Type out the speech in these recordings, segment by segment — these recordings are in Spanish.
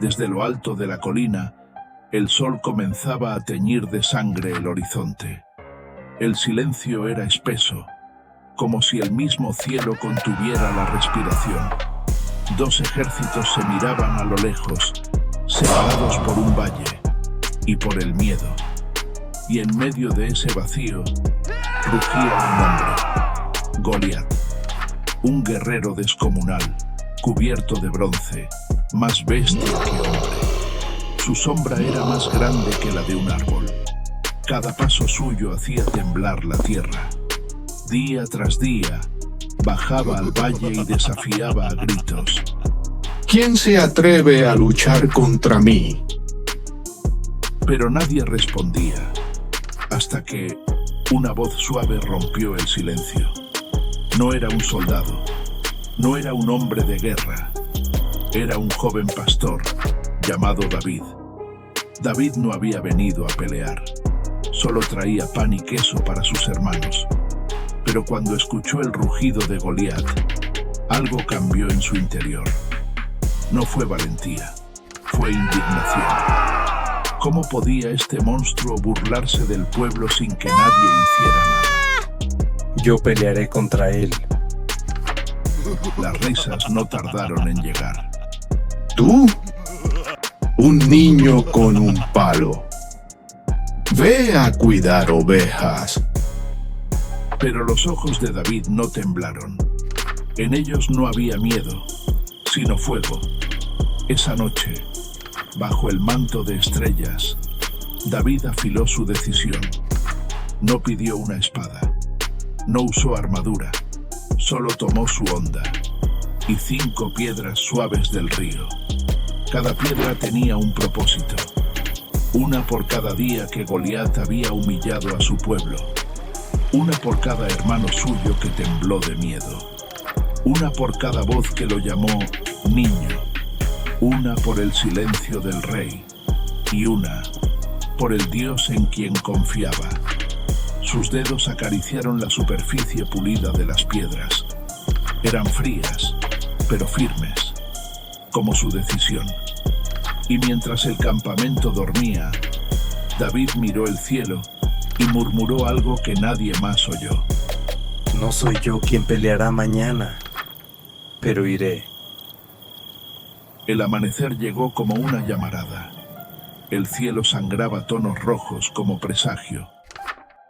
Desde lo alto de la colina, el sol comenzaba a teñir de sangre el horizonte. El silencio era espeso, como si el mismo cielo contuviera la respiración. Dos ejércitos se miraban a lo lejos, separados por un valle y por el miedo. Y en medio de ese vacío, rugía un hombre, Goliat, un guerrero descomunal, cubierto de bronce, más bestia que hombre. Su sombra era más grande que la de un árbol. Cada paso suyo hacía temblar la tierra. Día tras día, bajaba al valle y desafiaba a gritos. ¿Quién se atreve a luchar contra mí? Pero nadie respondía, hasta que una voz suave rompió el silencio. No era un soldado, no era un hombre de guerra, era un joven pastor llamado David. David no había venido a pelear, solo traía pan y queso para sus hermanos. Pero cuando escuchó el rugido de Goliat, algo cambió en su interior. No fue valentía, fue indignación. ¿Cómo podía este monstruo burlarse del pueblo sin que nadie hiciera nada? Yo pelearé contra él. Las risas no tardaron en llegar. ¿Tú? Un niño con un palo. Ve a cuidar ovejas. Pero los ojos de David no temblaron. En ellos no había miedo, sino fuego. Esa noche, bajo el manto de estrellas, David afiló su decisión. No pidió una espada, no usó armadura, solo tomó su honda y 5 piedras suaves del río. Cada piedra tenía un propósito, una por cada día que Goliat había humillado a su pueblo, una por cada hermano suyo que tembló de miedo, una por cada voz que lo llamó niño, una por el silencio del rey y una por el Dios en quien confiaba. Sus dedos acariciaron la superficie pulida de las piedras. Eran frías, pero firmes, como su decisión. Y mientras el campamento dormía, David miró el cielo y murmuró algo que nadie más oyó. No soy yo quien peleará mañana, pero iré. El amanecer llegó como una llamarada. El cielo sangraba tonos rojos como presagio.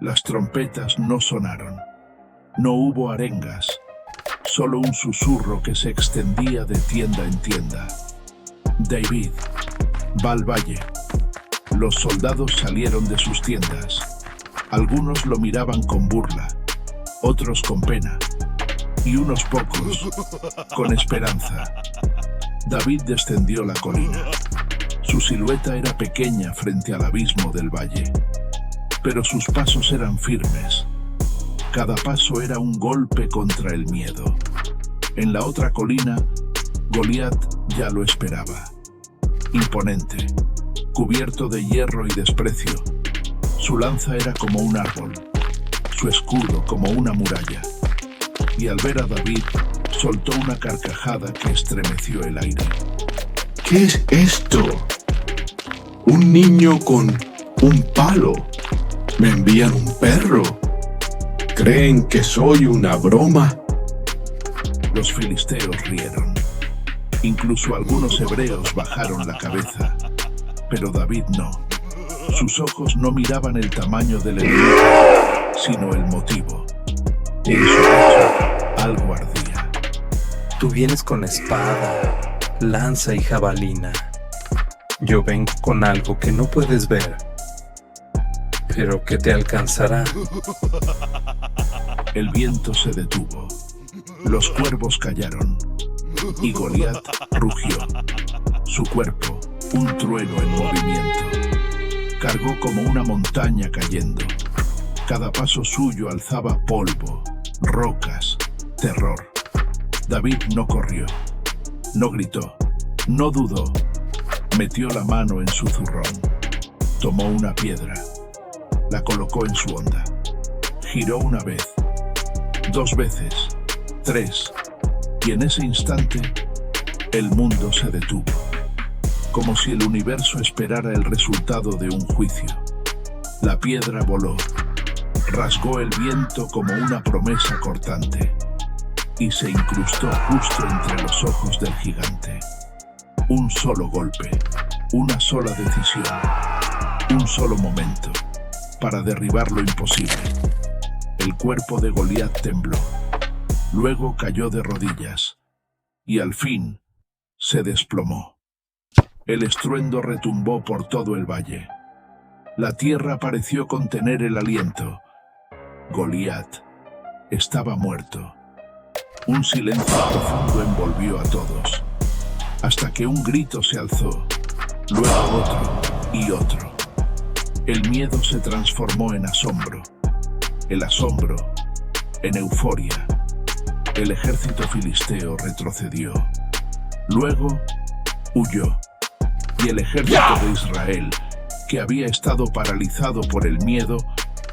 Las trompetas no sonaron. No hubo arengas, solo un susurro que se extendía de tienda en tienda. David, va al valle. Los soldados salieron de sus tiendas. Algunos lo miraban con burla, otros con pena, y unos pocos con esperanza. David descendió la colina. Su silueta era pequeña frente al abismo del valle, pero sus pasos eran firmes. Cada paso era un golpe contra el miedo. En la otra colina, Goliat ya lo esperaba. Imponente, cubierto de hierro y desprecio. Su lanza era como un árbol, su escudo como una muralla. Y al ver a David, soltó una carcajada que estremeció el aire. ¿Qué es esto? Un niño con un palo. ¿Me envían un perro? ¿Creen que soy una broma? Los filisteos rieron. Incluso algunos hebreos bajaron la cabeza. Pero David no. Sus ojos no miraban el tamaño del enemigo, sino el motivo. Y en su pecho algo ardía. Tú vienes con espada, lanza y jabalina. Yo vengo con algo que no puedes ver, pero que te alcanzará. El viento se detuvo. Los cuervos callaron. Y Goliat rugió. Su cuerpo, un trueno en movimiento. Cargó como una montaña cayendo. Cada paso suyo alzaba polvo, rocas, terror. David no corrió, no gritó, no dudó. Metió la mano en su zurrón. Tomó una piedra. La colocó en su honda. Giró una vez, 2 veces, 3. Y en ese instante, el mundo se detuvo. como si el universo esperara el resultado de un juicio. La piedra voló, rasgó el viento como una promesa cortante y se incrustó justo entre los ojos del gigante. Un solo golpe, una sola decisión, un solo momento para derribar lo imposible. El cuerpo de Goliat tembló, luego cayó de rodillas y al fin se desplomó. El estruendo retumbó por todo el valle. La tierra pareció contener el aliento. Goliat estaba muerto. Un silencio profundo envolvió a todos, hasta que un grito se alzó, luego otro y otro. El miedo se transformó en asombro, el asombro en euforia. El ejército filisteo retrocedió, luego huyó, y el ejército de Israel, que había estado paralizado por el miedo,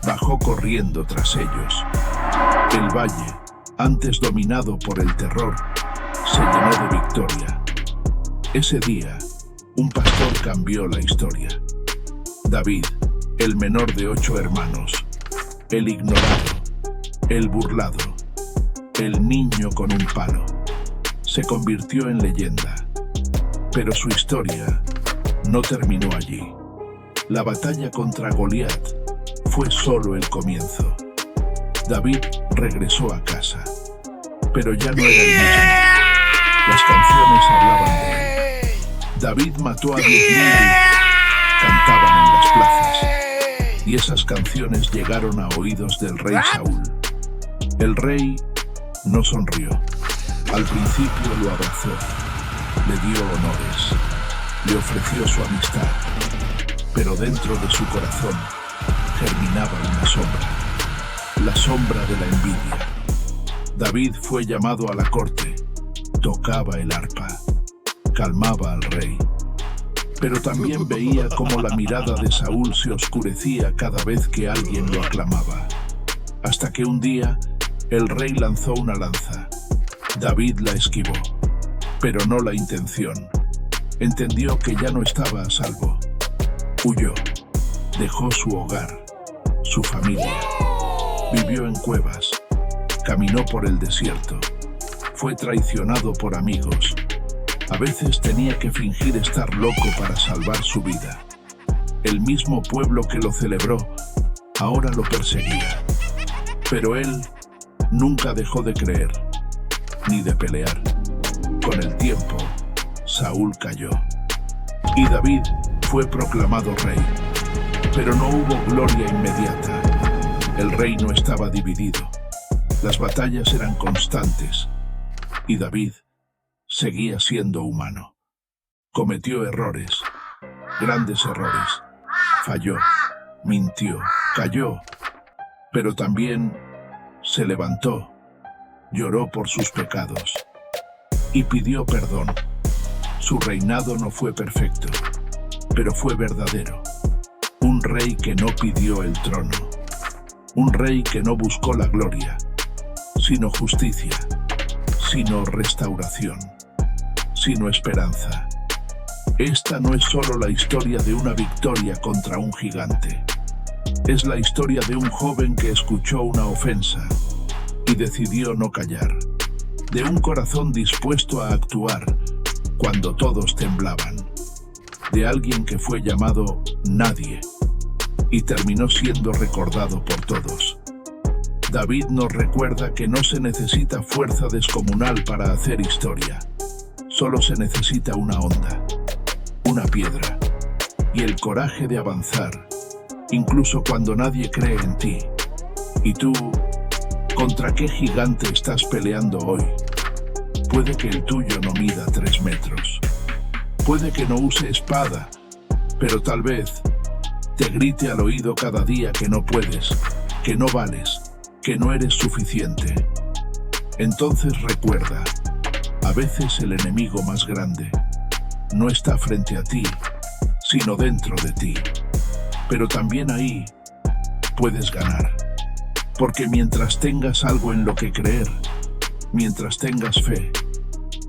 bajó corriendo tras ellos. El valle, antes dominado por el terror, se llenó de victoria. Ese día, un pastor cambió la historia. David, el menor de 8 hermanos, el ignorado, el burlado, el niño con un palo, se convirtió en leyenda. Pero su historia no terminó allí. La batalla contra Goliat fue solo el comienzo. David regresó a casa, pero ya no era el mismo. Las canciones hablaban de él. David mató a 10.000 y cantaban en las plazas. Y esas canciones llegaron a oídos del rey Saúl. El rey no sonrió. Al principio lo abrazó, le dio honores, le ofreció su amistad, pero dentro de su corazón germinaba una sombra, la sombra de la envidia. David fue llamado a la corte, tocaba el arpa, calmaba al rey, pero también veía cómo la mirada de Saúl se oscurecía cada vez que alguien lo aclamaba, hasta que un día el rey lanzó una lanza. David la esquivó, pero no la intención. Entendió que ya no estaba a salvo. Huyó, dejó su hogar, su familia. Vivió en cuevas, caminó por el desierto, fue traicionado por amigos. A veces tenía que fingir estar loco para salvar su vida. El mismo pueblo que lo celebró, ahora lo perseguía. Pero él nunca dejó de creer, ni de pelear. Con el tiempo, Saúl cayó, y David fue proclamado rey. Pero no hubo gloria inmediata. El reino estaba dividido. Las batallas eran constantes, y David seguía siendo humano. Cometió errores, grandes errores. Falló, mintió, cayó, pero también se levantó, lloró por sus pecados y pidió perdón. Su reinado no fue perfecto, pero fue verdadero. Un rey que no pidió el trono, un rey que no buscó la gloria, sino justicia, sino restauración, sino esperanza. Esta no es solo la historia de una victoria contra un gigante. Es la historia de un joven que escuchó una ofensa y decidió no callar. De un corazón dispuesto a actuar cuando todos temblaban. De alguien que fue llamado nadie y terminó siendo recordado por todos. David nos recuerda que no se necesita fuerza descomunal para hacer historia. Solo se necesita una onda, una piedra y el coraje de avanzar, incluso cuando nadie cree en ti. ¿Y tú, contra qué gigante estás peleando hoy? Puede que el tuyo no mida 3 metros. Puede que no use espada, pero tal vez te grite al oído cada día que no puedes, que no vales, que no eres suficiente. Entonces recuerda, a veces el enemigo más grande no está frente a ti, sino dentro de ti. Pero también ahí puedes ganar. Porque mientras tengas algo en lo que creer, mientras tengas fe,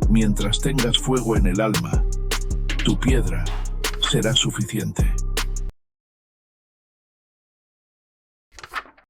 mientras tengas fuego en el alma, Tu piedra será suficiente.